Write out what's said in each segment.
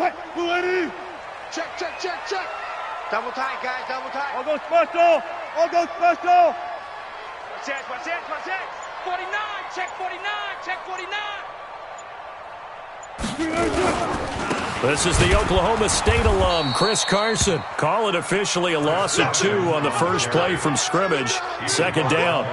Check, check, check, check. Double tight, guys, double tight. All go special. All go special. Watch it. 49, check 49, check 49. This is the Oklahoma State alum, Chris Carson. Call it officially a loss of 2 on the first play from scrimmage. Second down.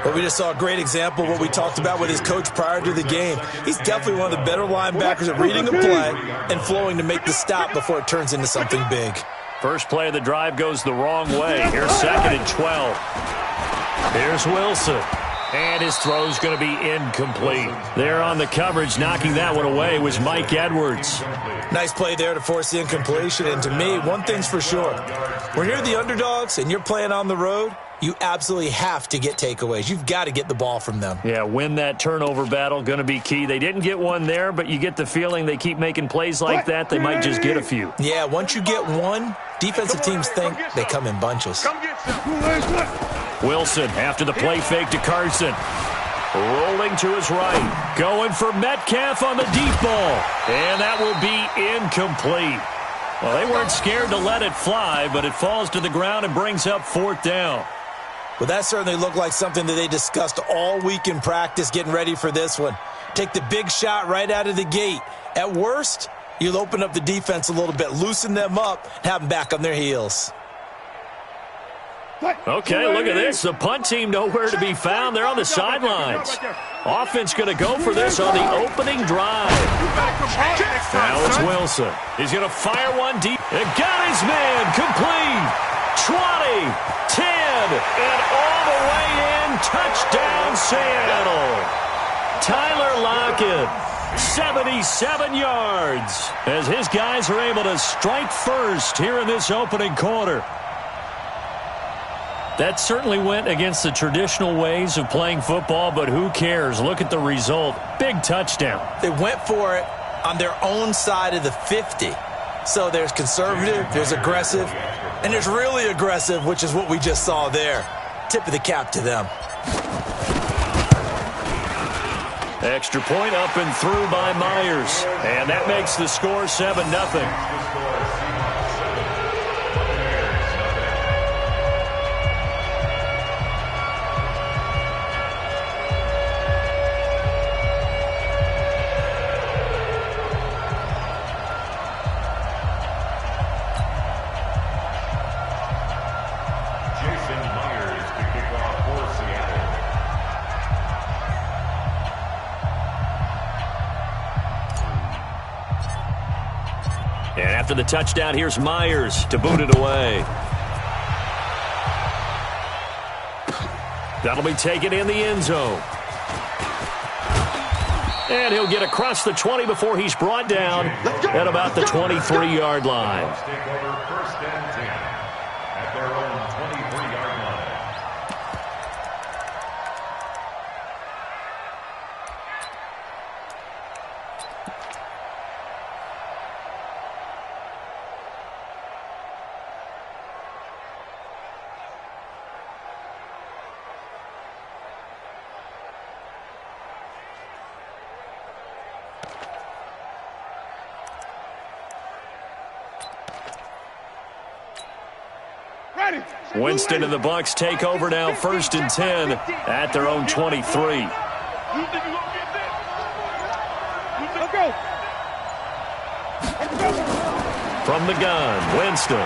Well, we just saw a great example of what we talked about with his coach prior to the game. He's definitely one of the better linebackers at reading a play and flowing to make the stop before it turns into something big. First play of the drive goes the wrong way. Here's 2nd and 12. Here's Wilson. And his throw's going to be incomplete. There on the coverage, knocking that one away, was Mike Edwards. Nice play there to force the incompletion. And to me, one thing's for sure. When you're the underdogs and you're playing on the road, you absolutely have to get takeaways. You've got to get the ball from them. Yeah, win that turnover battle, going to be key. They didn't get one there, but you get the feeling they keep making plays like that, they might just get a few. Yeah, once you get one, defensive teams think they come in bunches. Wilson after the play fake to Carson. Rolling to his right. Going for Metcalf on the deep ball. And that will be incomplete. Well, they weren't scared to let it fly, but it falls to the ground and brings up 4th down. Well, that certainly looked like something that they discussed all week in practice getting ready for this one. Take the big shot right out of the gate. At worst, you'll open up the defense a little bit, loosen them up, and have them back on their heels. Okay, look at this. The punt team nowhere to be found. They're on the sidelines. Offense going to go for this on the opening drive. Now it's Wilson. He's going to fire one deep. And got his man complete. 20, 10, and all the way in. Touchdown, Seattle. Tyler Lockett, 77 yards, as his guys are able to strike first here in this opening quarter. That certainly went against the traditional ways of playing football, but who cares? Look at the result. Big touchdown. They went for it on their own side of the 50. So there's conservative, there's aggressive, and there's really aggressive, which is what we just saw there. Tip of the cap to them. Extra point up and through by Myers. And that makes the score 7-0. And after the touchdown, here's Myers to boot it away. That'll be taken in the end zone. And he'll get across the 20 before he's brought down at about the 23-yard line. Winston and the Bucs take over now, 1st and 10 at their own 23. From the gun, Winston.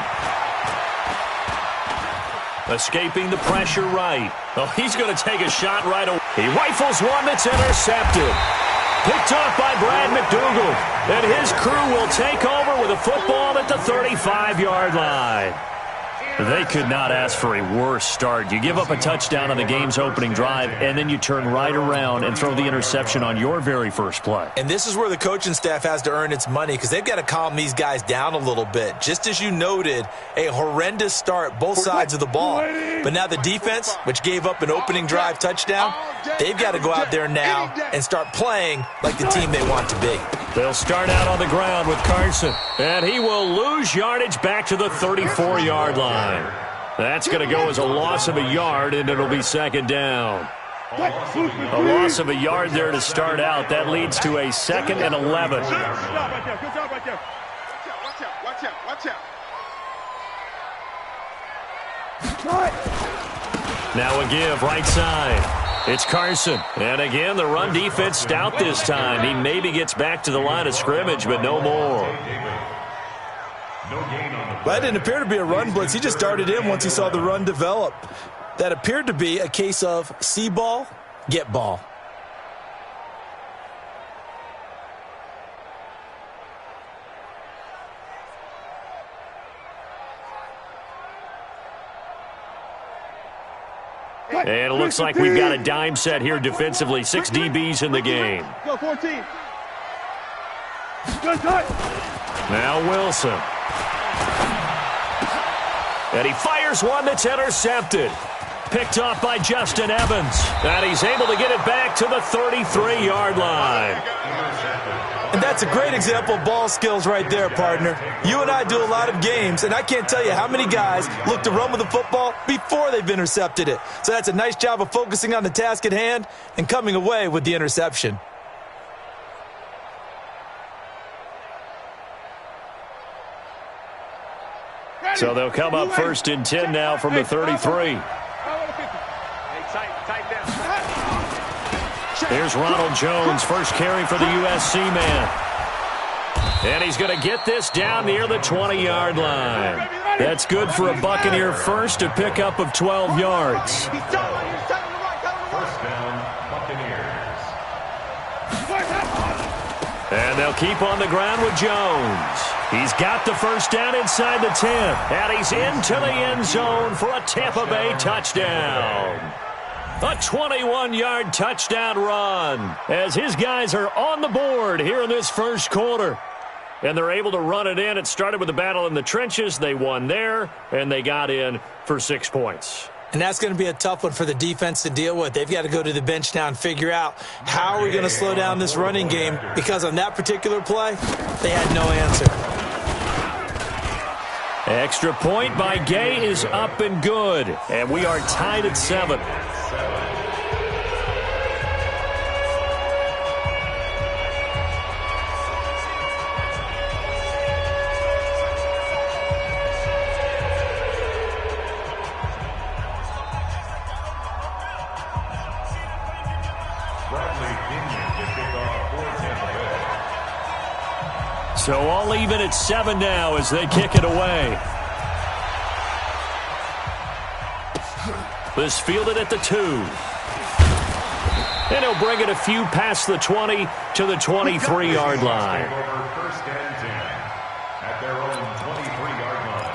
Escaping the pressure right. Oh, he's going to take a shot right away. He rifles one that's intercepted. Picked off by Brad McDougal. And his crew will take over with a football at the 35-yard line. They could not ask for a worse start. You give up a touchdown on the game's opening drive, and then you turn right around and throw the interception on your very first play. And this is where the coaching staff has to earn its money, because they've got to calm these guys down a little bit. Just as you noted, a horrendous start, both sides of the ball. But now the defense, which gave up an opening drive touchdown, they've got to go out there now and start playing like the team they want to be. They'll start out on the ground with Carson, and he will lose yardage back to the 34-yard line. That's going to go as a loss of a yard, and it'll be 2nd down. A loss of a yard there to start out. That leads to a 2nd and 11. Now a give right side. It's Carson. And again, the run defense stout this time. He maybe gets back to the line of scrimmage, but no more. That didn't appear to be a run blitz. He just darted in once he saw the run develop. That appeared to be a case of see ball, get ball. And it looks like we've got a dime set here defensively. 6 DBs in the game. Go 14. Now Wilson. And he fires one that's intercepted. Picked off by Justin Evans. And he's able to get it back to the 33-yard line. And that's a great example of ball skills right there, partner. You and I do a lot of games, and I can't tell you how many guys look to run with the football before they've intercepted it. So that's a nice job of focusing on the task at hand and coming away with the interception. So they'll come up 1st and 10 now from the 33. Here's Ronald Jones, first carry for the USC man. And he's going to get this down near the 20-yard line. That's good for a Buccaneer first, a pickup of 12 yards. First down, Buccaneers. And they'll keep on the ground with Jones. He's got the first down inside the 10. And he's into the end zone for a Tampa Bay touchdown. A 21-yard touchdown run as his guys are on the board here in this first quarter. And they're able to run it in. It started with a battle in the trenches. They won there, and they got in for 6 points. And that's going to be a tough one for the defense to deal with. They've got to go to the bench now and figure out how are we going to slow down this running game, because on that particular play, they had no answer. Extra point by Gay is up and good. And we are tied at 7. So all even at 7 now as they kick it away. This fielded at the 2. And he'll bring it a few past the 20 to the 23-yard line. First and 10 at their own 23-yard line.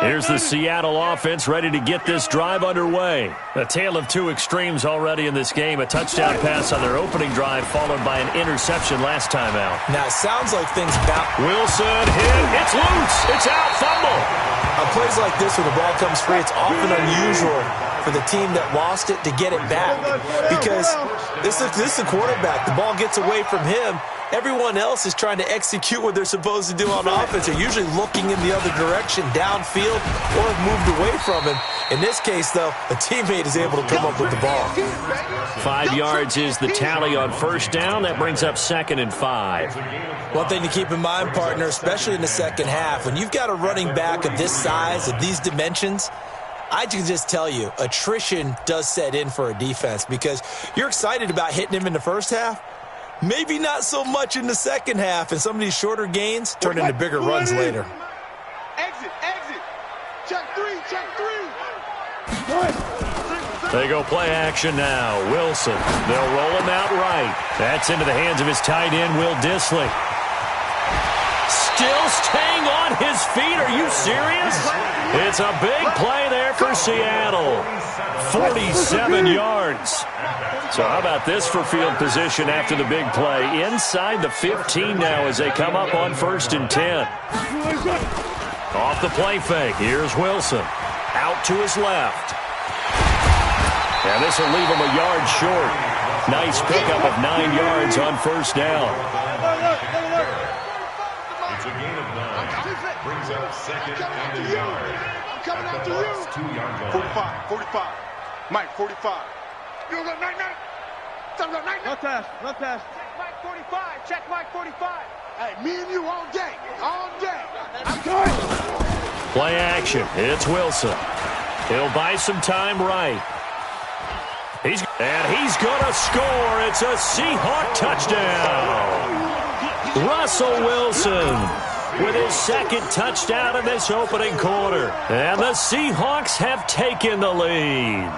Here's the Seattle offense ready to get this drive underway. A tale of 2 extremes already in this game. A touchdown pass on their opening drive followed by an interception last time out. Now, it sounds like things bounce. Wilson hit. It's loose. It's out. Fumble. On plays like this where the ball comes free, it's often unusual for the team that lost it to get it back, because this is the quarterback. The ball gets away from him. Everyone else is trying to execute what they're supposed to do on offense. They're usually looking in the other direction, downfield, or have moved away from him. In this case, though, a teammate is able to come up with the ball. 5 yards is the tally on first down. That brings up 2nd and 5. One thing to keep in mind, partner, especially in the second half, when you've got a running back of this size, of these dimensions, I can just tell you, attrition does set in for a defense, because you're excited about hitting him in the first half. Maybe not so much in the second half, and some of these shorter gains turn into bigger runs later. Exit. Check 3. They go play action now. Wilson. They'll roll him out right. That's into the hands of his tight end, Will Dissly. Still staying on his feet. Are you serious? It's a big play there for Seattle. 47 yards. So how about this for field position after the big play? Inside the 15 now as they come up on 1st and 10. Off the play fake. Here's Wilson. Out to his left. And this will leave him a yard short. Nice pickup of 9 yards on first down. It's a gain of 9. Brings up 2nd and a yard. I'm coming after you. 2-yard line. 45. Mike, 45. You got 9. Left pass. Mike 45. Check Mike 45. Hey, me and you all day. All day. I'm good. Play action. It's Wilson. He'll buy some time right. He's going to score. It's a Seahawk touchdown. Russell Wilson with his second touchdown in this opening quarter. And the Seahawks have taken the lead.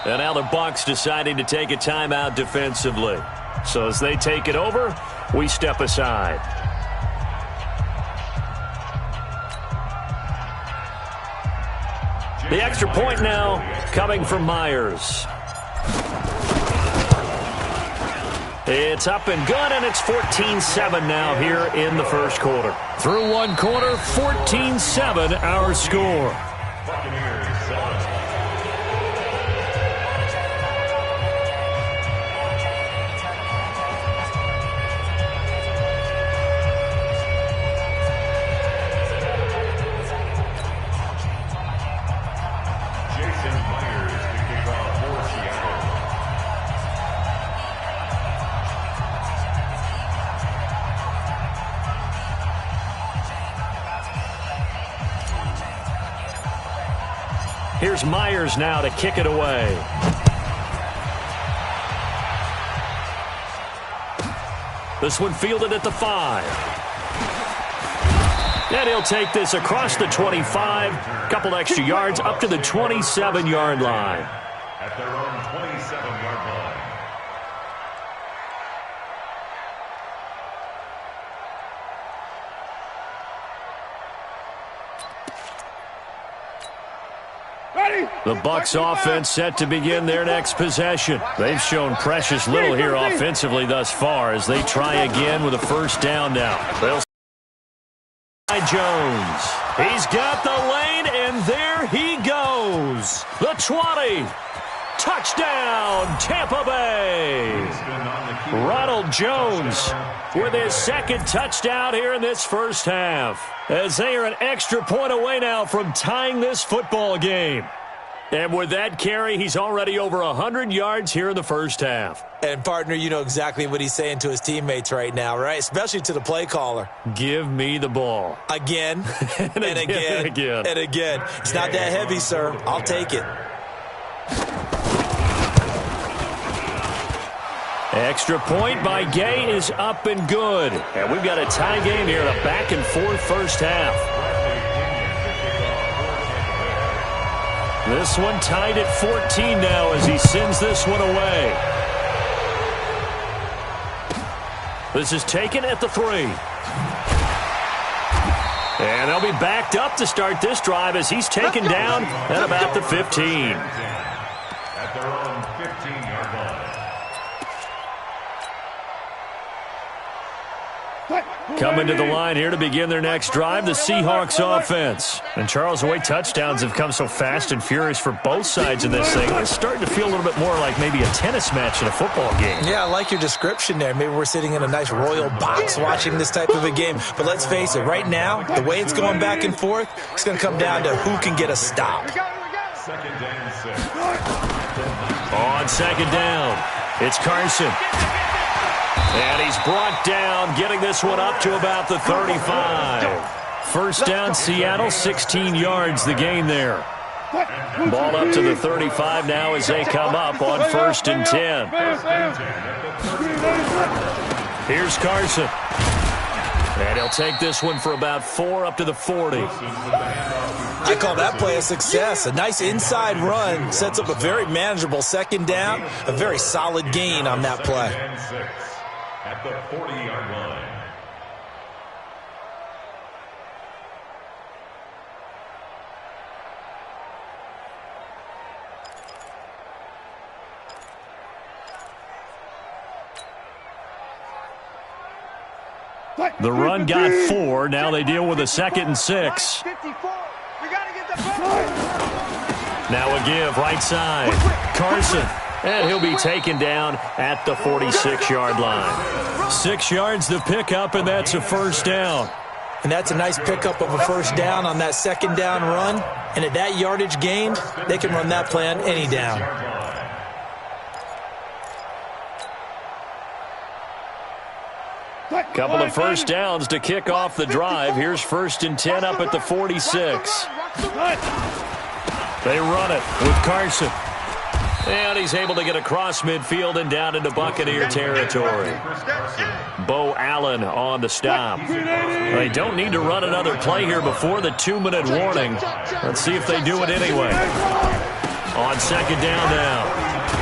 And now the Bucs deciding to take a timeout defensively. So as they take it over, we step aside. The extra point now coming from Myers. It's up and good, and it's 14-7 now here in the first quarter. Through one quarter, 14-7 our score. Here's Myers now to kick it away. This one fielded at the 5. And he'll take this across the 25. Couple extra yards up to the 27-yard line. At their own 27-yard line. The Bucs offense set to begin their next possession. They've shown precious little here offensively thus far as they try again with a first down now. They'll Jones. He's got the lane, and there he goes. The 20. Touchdown, Tampa Bay. Ronald Jones with his second touchdown here in this first half, as they are an extra point away now from tying this football game. And with that carry, he's already over 100 yards here in the first half. And, partner, you know exactly what he's saying to his teammates right now, right? Especially to the play caller. Give me the ball. Again, and again, and again. And again. It's not that heavy, sir. I'll take it. Extra point by Gay is up and good. And we've got a tie game here in a back-and-forth first half. This one tied at 14 now as he sends this one away. This is taken at the 3. And they'll be backed up to start this drive as he's taken down at about the 15. At their own 15-yard line. Coming to the line here to begin their next drive, the Seahawks offense. And Charles, the way touchdowns have come so fast and furious for both sides in this thing, it's starting to feel a little bit more like maybe a tennis match in a football game. Yeah, I like your description there. Maybe we're sitting in a nice royal box watching this type of a game. But let's face it, right now, the way it's going back and forth, it's going to come down to who can get a stop. Second down, 6. On second down, it's Carson. And he's brought down, getting this one up to about the 35. First down, Seattle, 16 yards the gain there. Ball up to the 35 now as they come up on 1st and 10. Here's Carson. And he'll take this one for about 4 up to the 40. I call that play a success. A nice inside run sets up a very manageable second down. A very solid gain on that play. At the 40-yard line. The run got 4. Now they deal with a 2nd and 6. Now a give right side. Carson And he'll be taken down at the 46-yard line. 6 yards the pickup, and that's a first down. And that's a nice pickup of a first down on that second down run. And at that yardage gained, they can run that play on any down. Couple of first downs to kick off the drive. Here's 1st and 10 up at the 46. They run it with Carson. And he's able to get across midfield and down into Buccaneer territory. Bo Allen on the stop. They don't need to run another play here before the 2-minute warning. Let's see if they do it anyway. On second down now,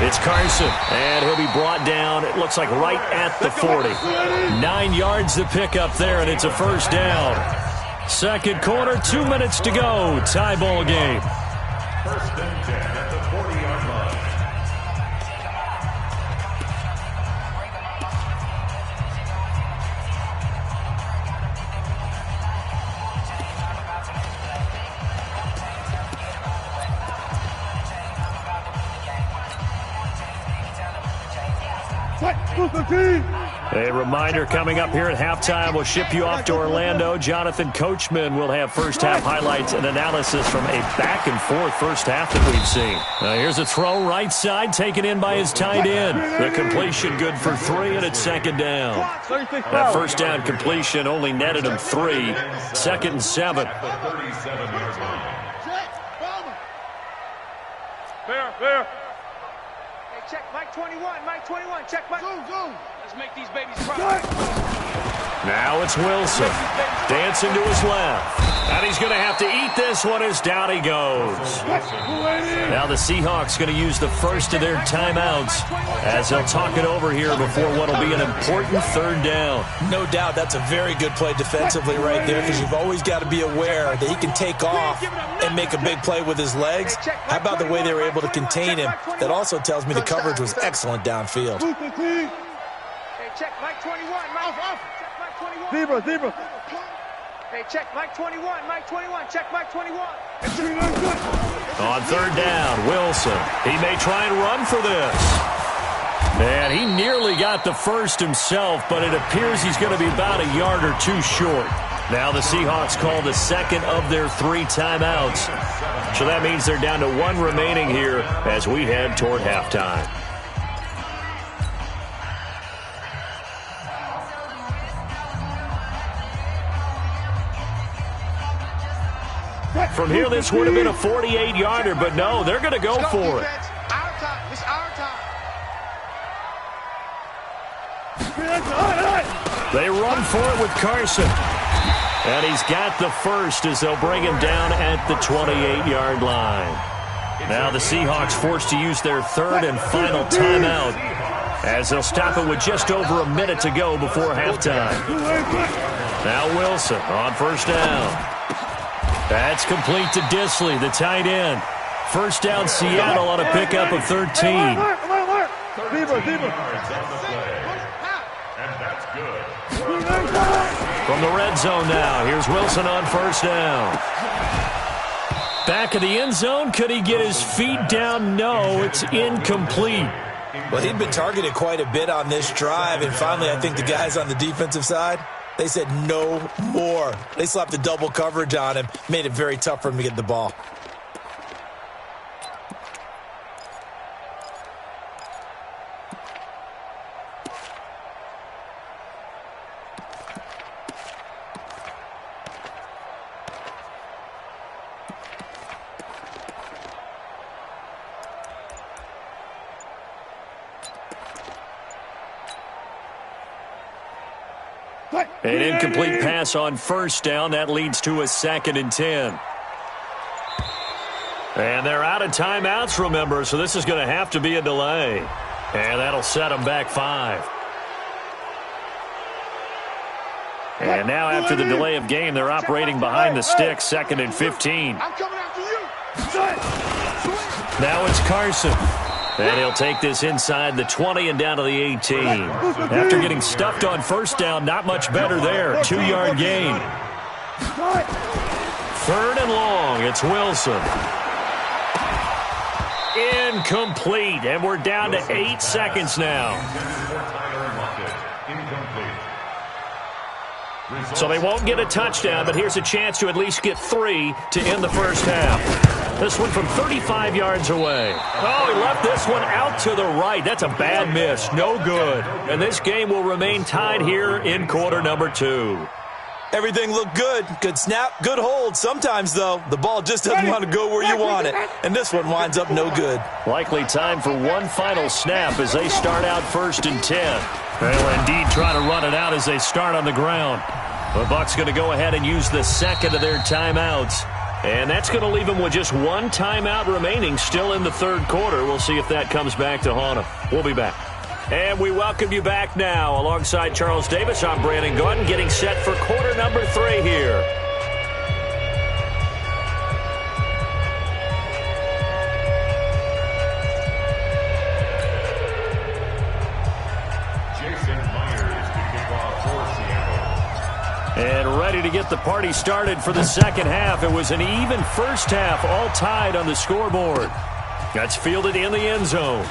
it's Carson. And he'll be brought down, it looks like right at the 40. 9 yards the pickup there, and it's a first down. Second quarter, 2 minutes to go. Tie ball game. 1st and 10 at the 40-yard line. A reminder coming up here at halftime. We'll ship you off to Orlando. Jonathan Coachman will have first-half highlights and analysis from a back-and-forth first half that we've seen. Here's a throw right side taken in by his tight end. The completion good for 3, and it's second down. That first down completion only netted him 3. 2nd and 7. Fair. Check Mike 21, Mike 21, check Mike. Zoom. Let's make these babies cry. Now it's Wilson. Dancing to his left. And he's going to have to eat this one as down he goes. Now the Seahawks going to use the first of their timeouts as they'll talk it over here before what will be an important third down. No doubt that's a very good play defensively right there, because you've always got to be aware that he can take off and make a big play with his legs. How about the way they were able to contain him? That also tells me the coverage was excellent downfield. Hey, check Mike 21, Check Mike 21. Zebra. Hey, check Mike 21, check Mike 21. On third down, Wilson. He may try and run for this. And he nearly got the first himself, but it appears he's going to be about a yard or 2 short. Now the Seahawks call the second of their 3 timeouts. So that means they're down to 1 remaining here as we head toward halftime. From here, this would have been a 48-yarder, but no, they're going to go for it. Our time. It's our time. They run for it with Carson. And he's got the first as they'll bring him down at the 28-yard line. Now the Seahawks forced to use their third and final timeout as they'll stop it with just over a minute to go before halftime. Now Wilson on first down. That's complete to Disley, the tight end. First down, Seattle on a pickup of 13. From the red zone now, here's Wilson on first down. Back of the end zone, could he get his feet down? No, it's incomplete. Well, he'd been targeted quite a bit on this drive, and finally I think the guys on the defensive side, they said no more. They slapped the double coverage on him, made it very tough for him to get the ball. An incomplete pass on first down. That leads to a 2nd and 10. And they're out of timeouts, remember, so this is going to have to be a delay. And that'll set them back 5. And now after the delay of game, they're operating behind the sticks, 2nd and 15. I'm coming after you. Now it's Carson. And he'll take this inside the 20 and down to the 18. After getting stuffed on first down, not much better there. 2-yard gain. 3rd and long. It's Wilson. Incomplete, and we're down to 8 seconds now. So they won't get a touchdown, but here's a chance to at least get 3 to end the first half. This one from 35 yards away. Oh, he left this one out to the right. That's a bad miss. No good. And this game will remain tied here in quarter number 2. Everything looked good. Good snap, good hold. Sometimes, though, the ball just doesn't want to go where you want it. And this one winds up no good. Likely time for one final snap as they start out 1st and 10. They'll indeed try to run it out as they start on the ground. The Bucs going to go ahead and use the second of their timeouts. And that's going to leave them with just one timeout remaining still in the 3rd quarter. We'll see if that comes back to haunt them. We'll be back. And we welcome you back now. Alongside Charles Davis, I'm Brandon Gaudin, getting set for quarter number 3 here. And ready to get the party started for the second half. It was an even first half, all tied on the scoreboard. That's fielded in the end zone.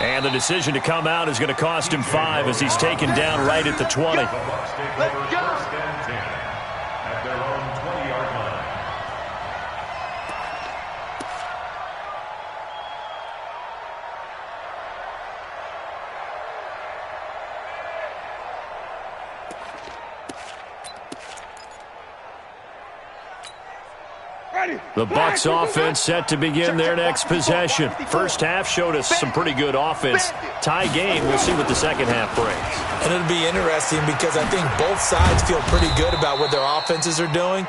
And the decision to come out is going to cost him 5 as he's taken down right at the 20. Let's go. At their own 20-yard line. The Bucs offense set to begin their next possession. First half showed us some pretty good offense. Tie game. We'll see what the second half brings. And it'll be interesting because I think both sides feel pretty good about what their offenses are doing.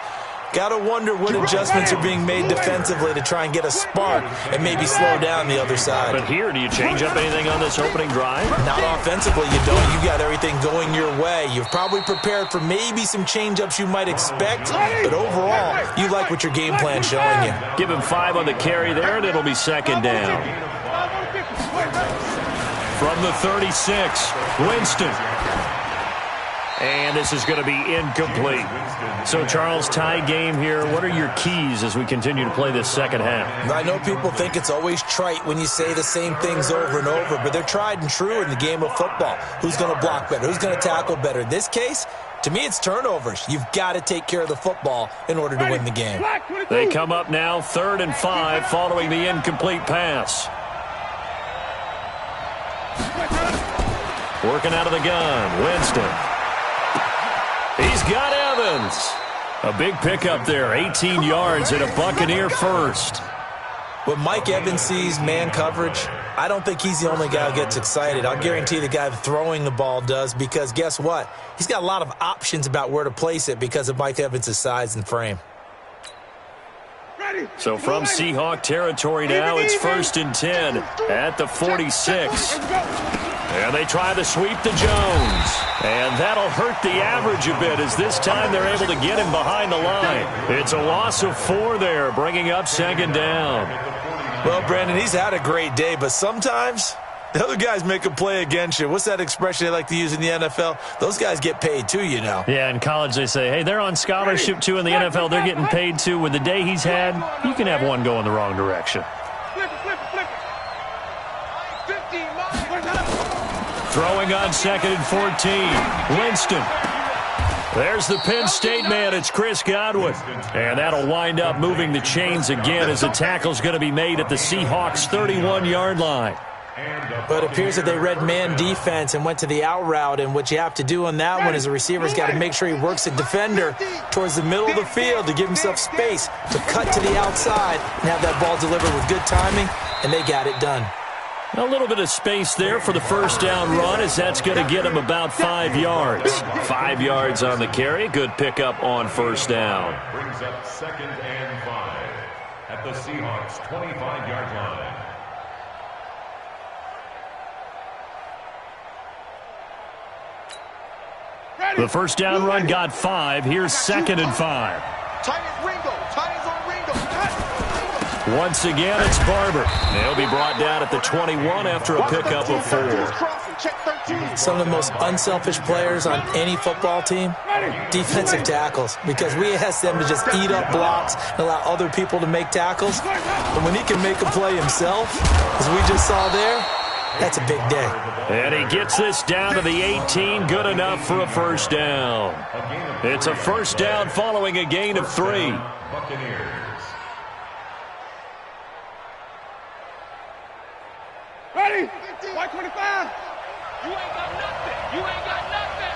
Got to wonder what adjustments are being made defensively to try and get a spark and maybe slow down the other side. But here, do you change up anything on this opening drive? Not offensively, you don't. You got everything going your way. You've probably prepared for maybe some change-ups you might expect, but overall, you like what your game plan's showing you. Give him 5 on the carry there, and it'll be second down. From the 36, Winston. And this is going to be incomplete. So, Charles, tie game here. What are your keys as we continue to play this second half? I know people think it's always trite when you say the same things over and over, but they're tried and true in the game of football. Who's going to block better? Who's going to tackle better? In this case, to me, it's turnovers. You've got to take care of the football in order to win the game. They come up now 3rd and 5 following the incomplete pass. Working out of the gun, Winston. He's got Evans. A big pickup there, 18 yards and a Buccaneer first. When Mike Evans sees man coverage, I don't think he's the only guy who gets excited. I'll guarantee the guy throwing the ball does, because guess what? He's got a lot of options about where to place it because of Mike Evans' size and frame. So from Seahawk territory now, it's 1st and 10 at the 46. And they try to sweep to Jones. And that'll hurt the average a bit as this time they're able to get him behind the line. It's a loss of 4 there, bringing up second down. Well, Brandon, he's had a great day, but sometimes the other guys make a play against you. What's that expression they like to use in the NFL? Those guys get paid too, you know. Yeah, in college they say, hey, they're on scholarship too. In the NFL, they're getting paid too. With the day he's had, you can have one go in the wrong direction. Throwing on 2nd and 14. Winston. There's the Penn State man. It's Chris Godwin. And that'll wind up moving the chains again as the tackle's going to be made at the Seahawks' 31-yard line. But it appears that they read man defense and went to the out route, and what you have to do on that one is the receiver's got to make sure he works the defender towards the middle of the field to give himself space to cut to the outside and have that ball delivered with good timing, and they got it done. A little bit of space there for the first down run as that's going to get him about 5 yards. 5 yards on the carry. Good pickup on first down. Brings up 2nd and 5 at the Seahawks' 25-yard line. The first down run got 5. Here's 2nd and 5. Once again, it's Barber. He'll be brought down at the 21 after a pickup of 4. Some of the most unselfish players on any football team, defensive tackles, because we ask them to just eat up blocks and allow other people to make tackles. But when he can make a play himself, as we just saw there, that's a big day. And he gets this down to the 18, good enough for a first down. It's a first down following a gain of 3. Buccaneers. Ready? White 25. You ain't got nothing. You ain't got nothing.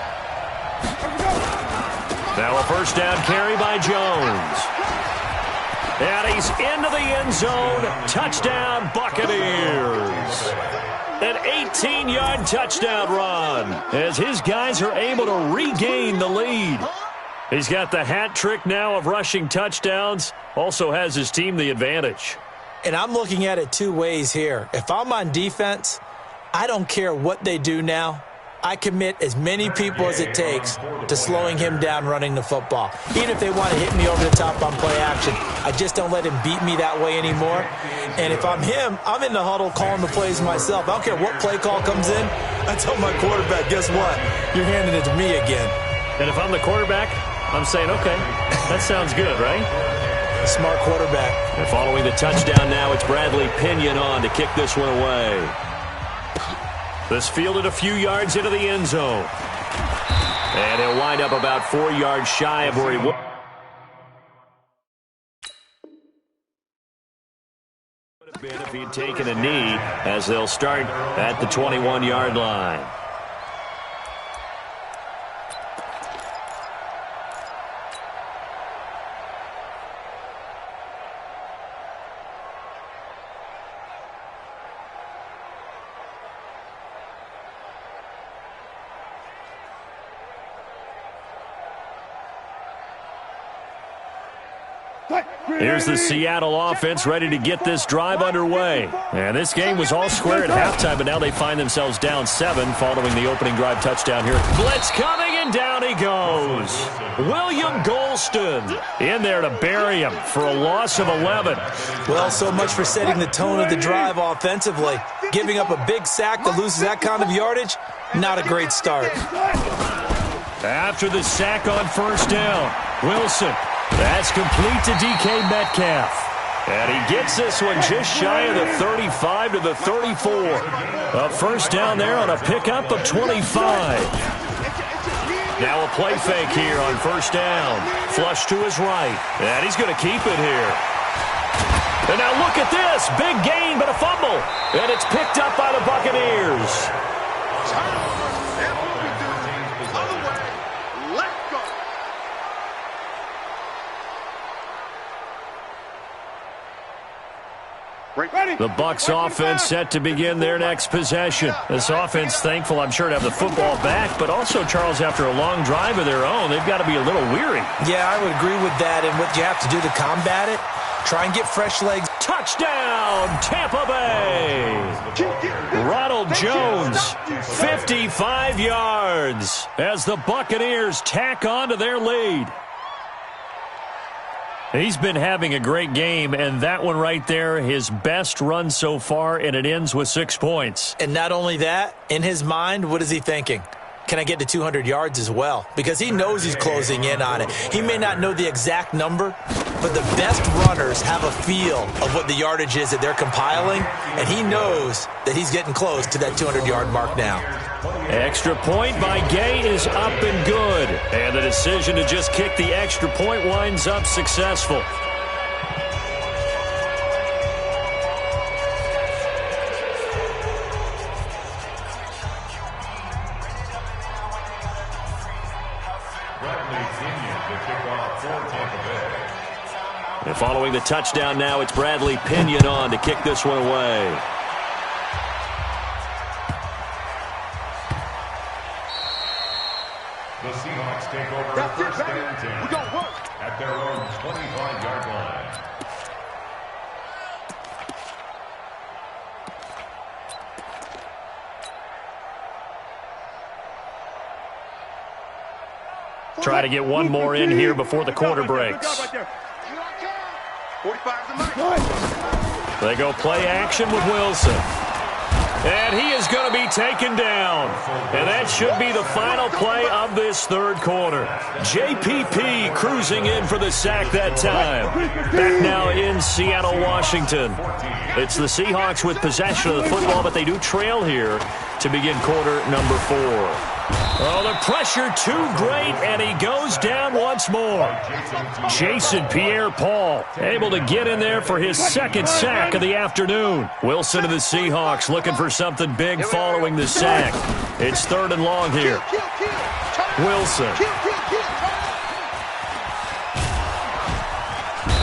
Now a first down carry by Jones. And he's into the end zone. Touchdown, Buccaneers. An 18-yard touchdown run as his guys are able to regain the lead. He's got the hat trick now of rushing touchdowns. Also has his team the advantage. And I'm looking at it two ways here. If I'm on defense, I don't care what they do now. I commit as many people as it takes to slowing him down running the football. Even if they want to hit me over the top on play action, I just don't let him beat me that way anymore. And if I'm him, I'm in the huddle calling the plays myself. I don't care what play call comes in. I tell my quarterback, guess what? You're handing it to me again. And if I'm the quarterback, I'm saying, okay, that sounds good, right? Smart quarterback. And following the touchdown now, it's Bradley Pinion on to kick this one away. This fielded a few yards into the end zone. And he'll wind up about 4 yards shy of where he was. Would have been if he'd taken a knee, as they'll start at the 21-yard line. Here's the Seattle offense ready to get this drive underway. And this game was all square at halftime, but now they find themselves down 7 following the opening drive touchdown here. Blitz coming, and down he goes. William Golston in there to bury him for a loss of 11. Well, so much for setting the tone of the drive offensively. Giving up a big sack that loses that kind of yardage, not a great start. After the sack on first down, Wilson. That's complete to DK Metcalf. And he gets this one just shy of the 35 to the 34. A first down there on a pickup of 25. Now a play fake here on first down. Flush to his right. And he's going to keep it here. And now look at this. Big gain, but a fumble. And it's picked up by the Buccaneers. The Bucs offense set to begin their next possession. This offense thankful, I'm sure, to have the football back, but also, Charles, after a long drive of their own, they've got to be a little weary. Yeah, I would agree with that, and what you have to do to combat it, try and get fresh legs. Touchdown, Tampa Bay! Ronald Jones, 55 yards, as the Buccaneers tack on to their lead. He's been having a great game, and that one right there, his best run so far, and it ends with 6 points. And not only that, in his mind, what is he thinking? Can I get to 200 yards as well? Because he knows he's closing in on it. He may not know the exact number, but the best runners have a feel of what the yardage is that they're compiling, and he knows that he's getting close to that 200-yard mark now. Extra point by Gay is up and good. And the decision to just kick the extra point winds up successful. And following the touchdown now, it's Bradley Pinion on to kick this one away. The Seahawks take over a first and 10 at their own 25-yard line. Try to get one more in here before the quarter breaks. 45 to Mike. They go play action with Wilson. And he is going to be taken down. And that should be the final play of this third quarter. JPP cruising in for the sack that time. Back now in Seattle, Washington. It's the Seahawks with possession of the football, but they do trail here to begin quarter number 4. Oh, the pressure too great, and he goes down once more. Jason Pierre-Paul able to get in there for his second sack of the afternoon. Wilson and the Seahawks looking for something big following the sack. It's 3rd and long here. Wilson.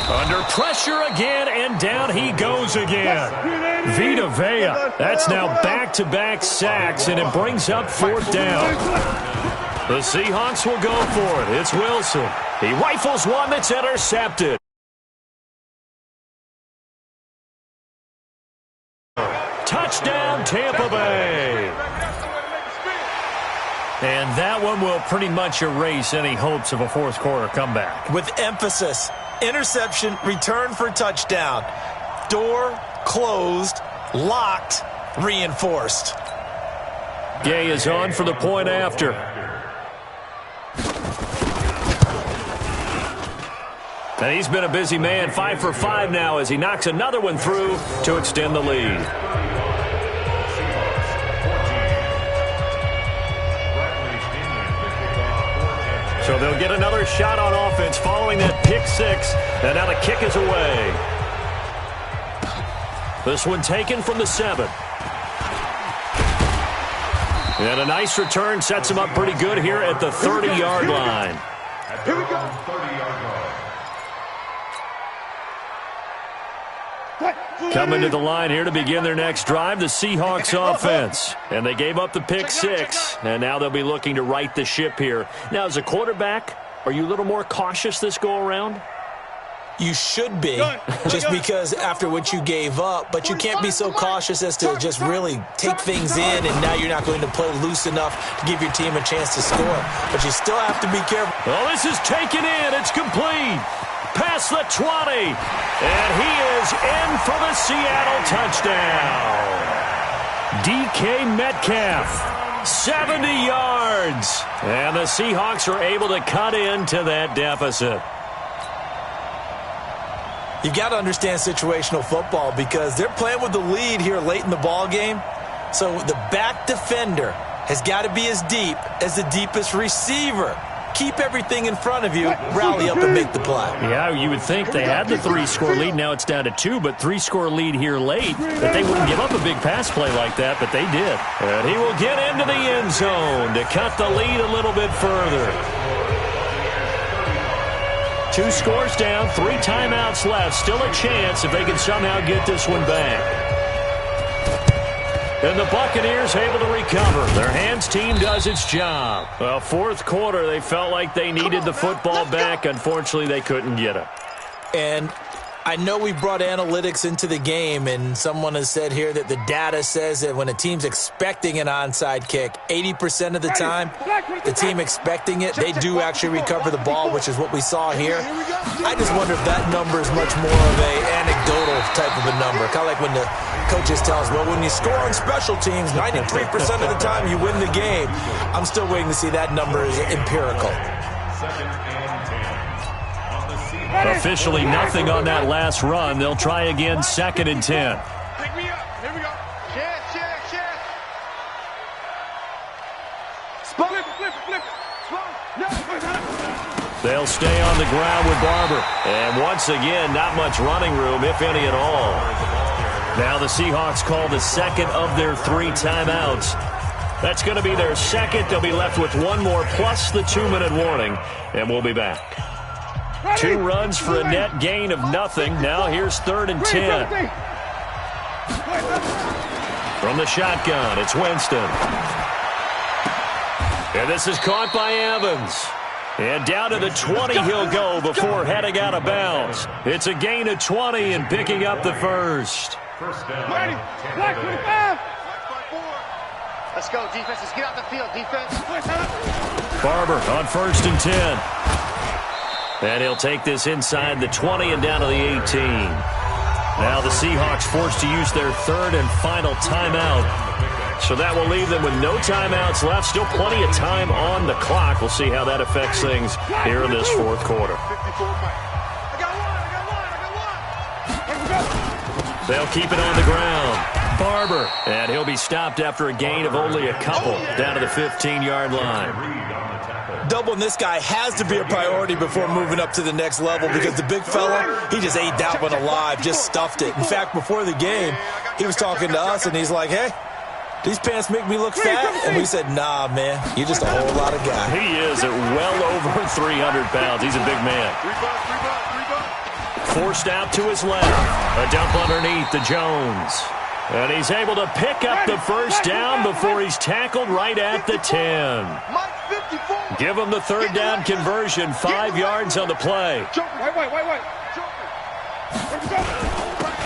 Under pressure again, and down he goes again. Vita Vea. That's now back-to-back sacks, and it brings up 4th down. The Seahawks will go for it. It's Wilson. He rifles one that's intercepted. Touchdown, Tampa Bay. And that one will pretty much erase any hopes of a fourth quarter comeback. With emphasis, interception, return for touchdown. Door closed, locked, reinforced. Gay is on for the point after. And he's been a busy man, 5 for 5 now as he knocks another one through to extend the lead. So they'll get another shot on offense following that pick 6, and now the kick is away. This one taken from the 7. And a nice return sets him up pretty good here at the 30-yard line. Here we go. 30-yard line. Coming to the line here to begin their next drive, the Seahawks offense. And they gave up the pick 6, and now they'll be looking to right the ship here. Now, as a quarterback, are you a little more cautious this go-around? You should be, just because after what you gave up, but you can't be so cautious as to just really take things in, and now you're not going to play loose enough to give your team a chance to score. But you still have to be careful. Well, this is taken in. It's complete. Past the 20. And he is in for the Seattle touchdown. DK Metcalf, 70 yards. And the Seahawks are able to cut into that deficit. You've got to understand situational football because they're playing with the lead here late in the ball game. So the back defender has got to be as deep as the deepest receiver. Keep everything in front of you, rally up and make the play. Yeah, you would think they had the 3-score lead. Now it's down to 2, but 3-score lead here late. That they wouldn't give up a big pass play like that, but they did. And he will get into the end zone to cut the lead a little bit further. 2 scores down, 3 timeouts left. Still a chance if they can somehow get this one back. And the Buccaneers able to recover. Their hands team does its job. Well, fourth quarter, they felt like they needed the football back. Unfortunately, they couldn't get it. And I know we brought analytics into the game, and someone has said here that the data says that when a team's expecting an onside kick, 80% of the time, the team expecting it, they do actually recover the ball, which is what we saw here. I just wonder if that number is much more of a anecdotal type of a number. Kind of like when the coaches tell us, well, when you score on special teams, 93% of the time you win the game. I'm still waiting to see that number is empirical. Officially nothing on that last run. They'll try again, 2nd and 10. Pick me up. Here we go. Share. Flip. No. They'll stay on the ground with Barber. And once again, not much running room, if any at all. Now the Seahawks call the 2nd of their 3 timeouts. That's going to be their 2nd. They'll be left with 1 more plus the 2-minute warning. And we'll be back. 2 runs for a net gain of nothing. Now here's 3rd and 10. From the shotgun, it's Winston. And this is caught by Evans. And down to the 20 he'll go before heading out of bounds. It's a gain of 20 and picking up the first. First down. Let's go, defense. Let's get out the field, defense. Barber on 1st and 10. And he'll take this inside the 20 and down to the 18. Now the Seahawks forced to use their third and final timeout. So that will leave them with no timeouts left. Still plenty of time on the clock. We'll see how that affects things here in this fourth quarter. They'll keep it on the ground. Barber, and he'll be stopped after a gain of only a couple down to the 15-yard line. Doubling this guy has to be a priority before moving up to the next level because the big fella, he just ate that one alive, just stuffed it. In fact, before the game, he was talking to us, and he's like, hey, these pants make me look fat. And we said, nah, man, you're just a whole lot of guy. He is at well over 300 pounds. He's a big man. Forced out to his left. A dump underneath to Jones. And he's able to pick up the first down before he's tackled right at the 10. Give him the third down conversion, 5 yards on the play.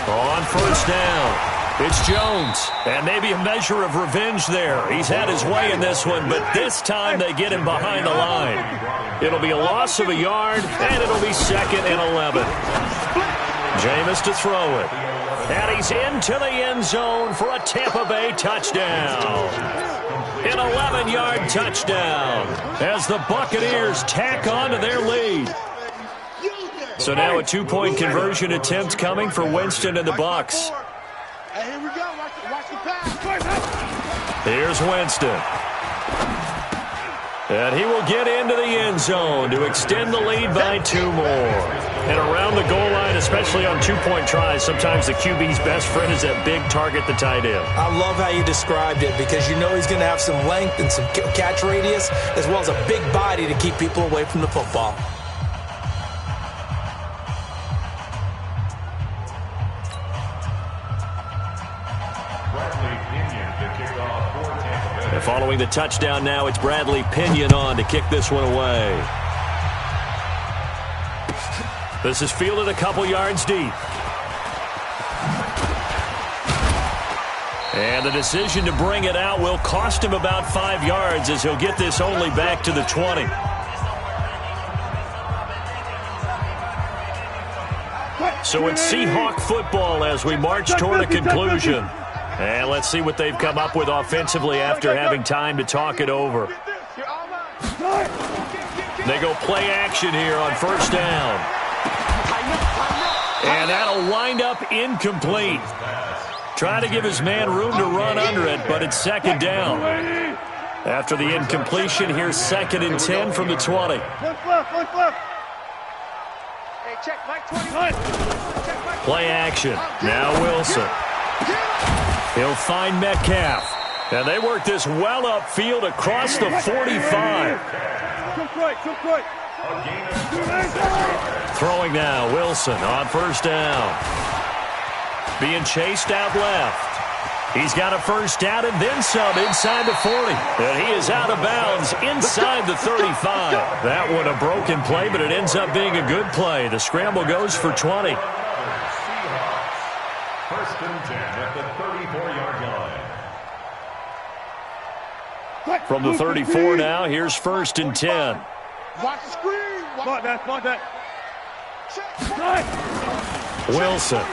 On first down, it's Jones. And maybe a measure of revenge there. He's had his way in this one, but this time they get him behind the line. It'll be a loss of a yard, and it'll be 2nd and 11. Jameis to throw it. And he's into the end zone for a Tampa Bay touchdown. An 11-yard touchdown as the Buccaneers tack on to their lead. So now a 2-point conversion attempt coming for Winston and the Bucs. Here we go. Watch the pass. Here's Winston. And he will get into the end zone to extend the lead by 2 more. And around the goal line, especially on 2-point tries, sometimes the QB's best friend is that big target, the tight end. I love how you described it because you know he's going to have some length and some catch radius as well as a big body to keep people away from the football. And following the touchdown now, it's Bradley Pinion on to kick this one away. This is fielded a couple yards deep. And the decision to bring it out will cost him about 5 yards as he'll get this only back to the 20. So it's Seahawk football as we march toward a conclusion. And let's see what they've come up with offensively after having time to talk it over. They go play action here on first down. And that'll wind up incomplete. Trying to give his man room to run under it, but it's 2nd down. After the incompletion, here's 2nd and 10 from the 20. Play action. Now Wilson. He'll find Metcalf. And they work this well upfield across the 45. Throwing now, Wilson on first down. Being chased out left. He's got a first down and then some inside the 40. And he is out of bounds inside the 35. That one a broken play, but it ends up being a good play. The scramble goes for 20. First and 10 at the 34-yard line. From the 34 now, here's 1st and 10. Watch the screen. Watch that. Wilson.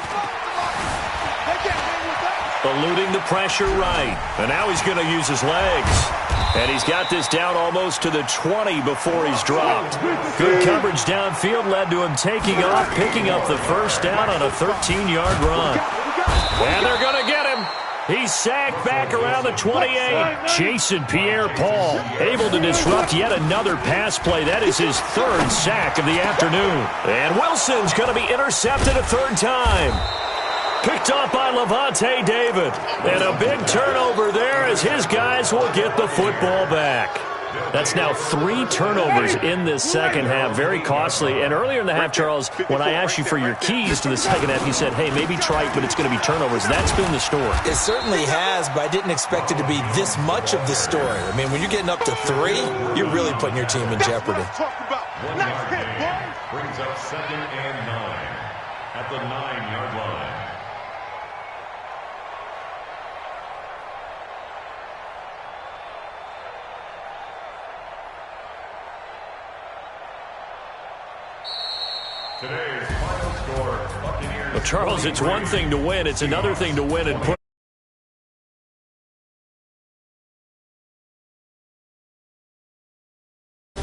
Eluding the pressure right. And now he's going to use his legs. And he's got this down almost to the 20 before he's dropped. Good coverage downfield led to him taking off, picking up the first down on a 13-yard run. And they're going to get him. He's sacked back around the 28. Jason Pierre-Paul able to disrupt yet another pass play. That is his 3rd sack of the afternoon. And Wilson's going to be intercepted a 3rd time. Picked off by Levante David. And a big turnover there as his guys will get the football back. That's now 3 turnovers in this second half. Very costly. And earlier in the half, Charles, when I asked you for your keys to the second half, you said, hey, maybe try it, but it's going to be turnovers. That's been the story. It certainly has, but I didn't expect it to be this much of the story. I mean, when you're getting up to 3, you're really putting your team in jeopardy. Brings up 2nd and 9 at the 9-yard line. Today's final score, Buccaneers. Well, Charles, it's one thing to win. It's another thing to win and put.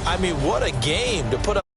I mean, what a game to put up.